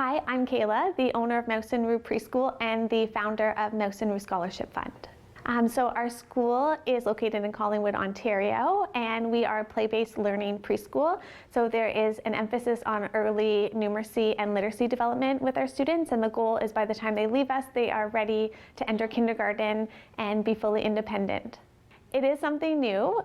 Hi, I'm Kayla, the owner of Mouse and Roo Preschool and the founder of Mouse and Roo Scholarship Fund. So our school is located in Collingwood, Ontario, and we are a play-based learning preschool. So there is an emphasis on early numeracy and literacy development with our students, and the goal is by the time they leave us, they are ready to enter kindergarten and be fully independent. It is something new.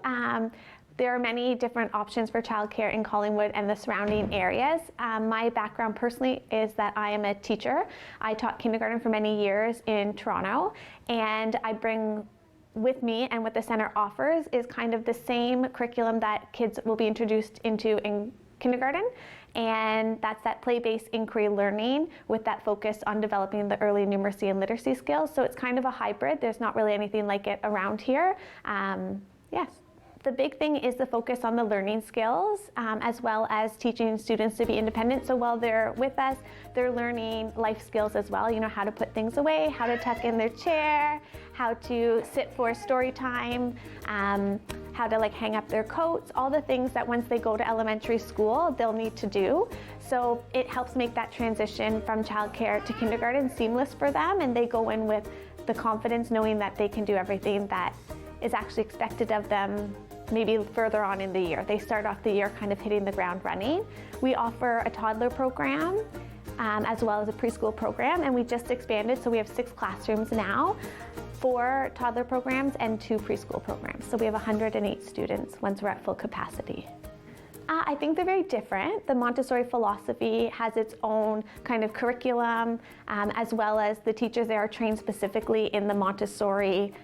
There are many different options for childcare in Collingwood and the surrounding areas. My background personally is that I am a teacher. I taught kindergarten for many years in Toronto, and I bring with me and what the center offers is kind of the same curriculum that kids will be introduced into in kindergarten, and that's that play-based inquiry learning with that focus on developing the early numeracy and literacy skills. So it's kind of a hybrid. There's not really anything like it around here. Yes. The big thing is the focus on the learning skills, as well as teaching students to be independent. So while they're with us, they're learning life skills as well. You know, how to put things away, how to tuck in their chair, how to sit for story time, how to hang up their coats, all the things that once they go to elementary school, they'll need to do. So it helps make that transition from childcare to kindergarten seamless for them, and they go in with the confidence knowing that they can do everything that is actually expected of them maybe further on in the year. They start off the year kind of hitting the ground running. We offer a toddler program as well as a preschool program, and we just expanded, so we have 6 classrooms now, 4 toddler programs and 2 preschool programs. So we have 108 students once we're at full capacity. I think they're very different. The Montessori philosophy has its own kind of curriculum, as well as the teachers there are trained specifically in the Montessori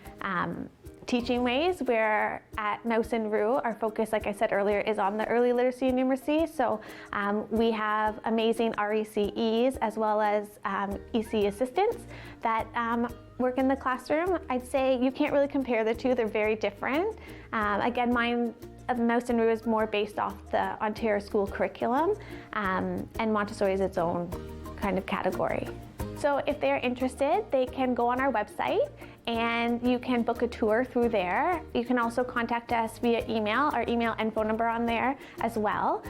teaching ways, where at Mouse and Roo, our focus, like I said earlier, is on the early literacy and numeracy. So we have amazing RECEs as well as EC assistants that work in the classroom. I'd say you can't really compare the two. They're very different. Again, mine of Mouse and Roo is more based off the Ontario school curriculum, and Montessori is its own kind of category. So if they're interested, they can go on our website and you can book a tour through there. You can also contact us via email, our email and phone number on there as well.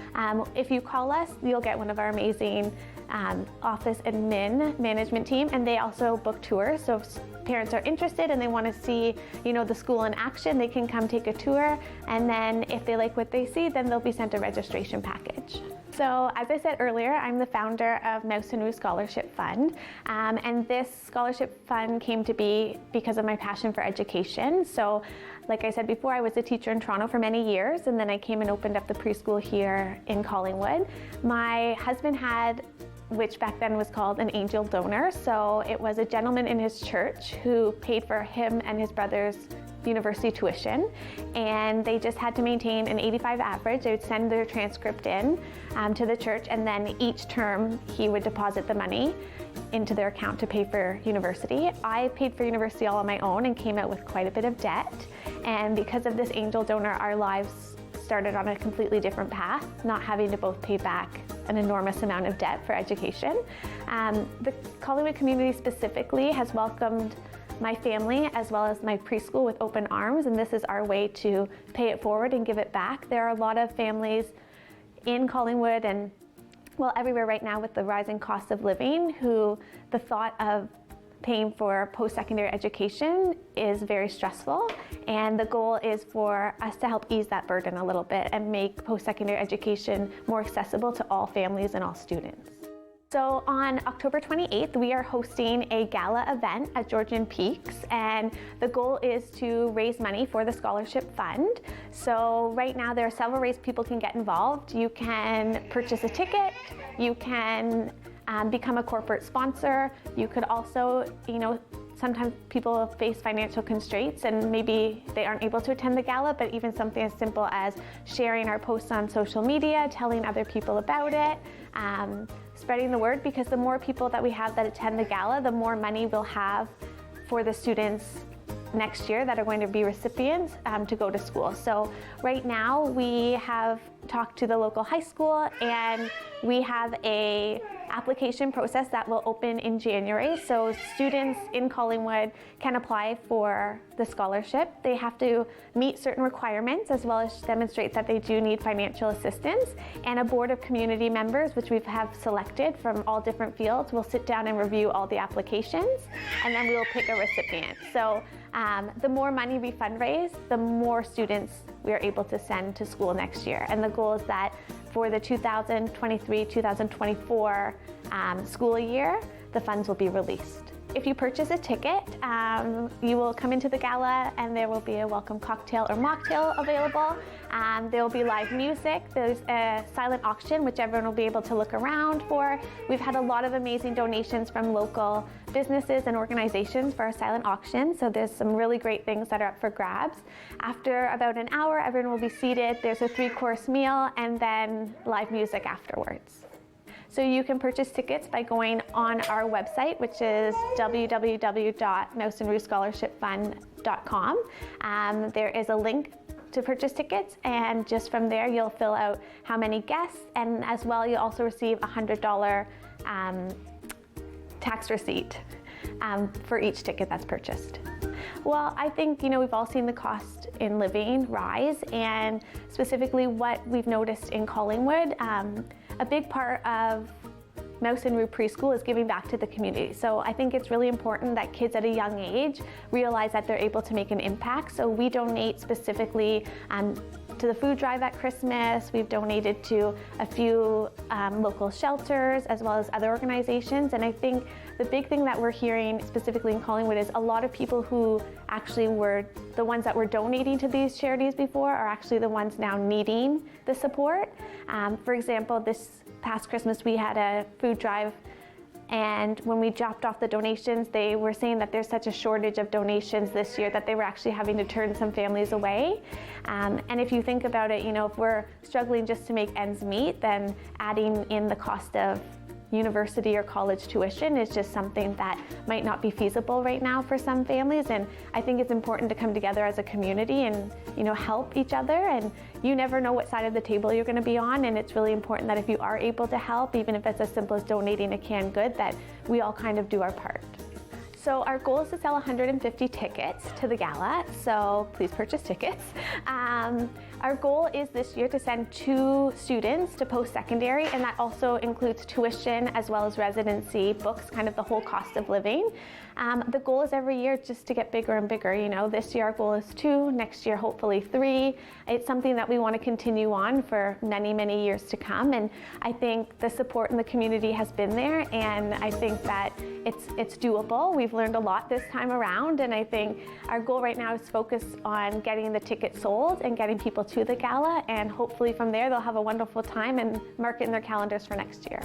If you call us, you'll get one of our amazing office admin management team, and they also book tours. So if parents are interested and they want to see, the school in action, they can come take a tour, and then if they like what they see, then they'll be sent a registration package. So as I said earlier, I'm the founder of Mouse and Roo Scholarship Fund, and this scholarship fund came to be because of my passion for education. So like I said before, I was a teacher in Toronto for many years, and then I came and opened up the preschool here in Collingwood. My husband had, which back then was called an angel donor. So it was a gentleman in his church who paid for him and his brother's university tuition, and they just had to maintain an 85 average. They would send their transcript in to the church, and then each term he would deposit the money into their account to pay for university. I paid for university all on my own and came out with quite a bit of debt, and because of this angel donor, our lives started on a completely different path, not having to both pay back an enormous amount of debt for education. The Collingwood community specifically has welcomed my family as well as my preschool with open arms, and this is our way to pay it forward and give it back. There are a lot of families in Collingwood and everywhere right now with the rising cost of living who the thought of paying for post-secondary education is very stressful, and the goal is for us to help ease that burden a little bit and make post-secondary education more accessible to all families and all students. So on October 28th, we are hosting a gala event at Georgian Peaks, and the goal is to raise money for the scholarship fund. So right now there are several ways people can get involved. You can purchase a ticket, you can become a corporate sponsor. You could also, sometimes people face financial constraints and maybe they aren't able to attend the gala, but even something as simple as sharing our posts on social media, telling other people about it, spreading the word, because the more people that we have that attend the gala, the more money we'll have for the students next year that are going to be recipients to go to school. So right now we have talked to the local high school, and we have a application process that will open in January. So students in Collingwood can apply for the scholarship. They have to meet certain requirements as well as demonstrate that they do need financial assistance. And a board of community members, which we have selected from all different fields, will sit down and review all the applications, and then we will pick a recipient. So the more money we fundraise, the more students we are able to send to school next year. And the goal is that for the 2023-2024 school year, the funds will be released. If you purchase a ticket, you will come into the gala and there will be a welcome cocktail or mocktail available. There will be live music. There's a silent auction, which everyone will be able to look around for. We've had a lot of amazing donations from local businesses and organizations for our silent auction, so there's some really great things that are up for grabs. After about an hour, everyone will be seated. There's a 3-course meal and then live music afterwards. So you can purchase tickets by going on our website, which is www.mousenrewscholarshipfund.com. There is a link to purchase tickets, and just from there you'll fill out how many guests, and as well you'll also receive a $100 tax receipt for each ticket that's purchased. Well, I think, we've all seen the cost in living rise, and specifically what we've noticed in Collingwood, a big part of Mouse and Roo Preschool is giving back to the community. So I think it's really important that kids at a young age realize that they're able to make an impact. So we donate specifically to the food drive at Christmas. We've donated to a few local shelters as well as other organizations. And I think the big thing that we're hearing specifically in Collingwood is a lot of people who actually were the ones that were donating to these charities before are actually the ones now needing the support. For example, this past Christmas we had a food drive, and when we dropped off the donations, they were saying that there's such a shortage of donations this year that they were actually having to turn some families away. And if you think about it, if we're struggling just to make ends meet, then adding in the cost of university or college tuition is just something that might not be feasible right now for some families. And I think it's important to come together as a community and help each other, and you never know what side of the table you're going to be on, and it's really important that if you are able to help, even if it's as simple as donating a canned good, that we all kind of do our part. So our goal is to sell 150 tickets to the gala, so please purchase tickets. Our goal is this year to send 2 students to post-secondary, and that also includes tuition as well as residency, books, kind of the whole cost of living. The goal is every year just to get bigger and bigger. This year our goal is 2, next year hopefully 3. It's something that we want to continue on for many, many years to come, and I think the support in the community has been there, and I think that it's doable. We've learned a lot this time around, and I think our goal right now is focus on getting the tickets sold and getting people to the gala, and hopefully from there they'll have a wonderful time and mark it in their calendars for next year.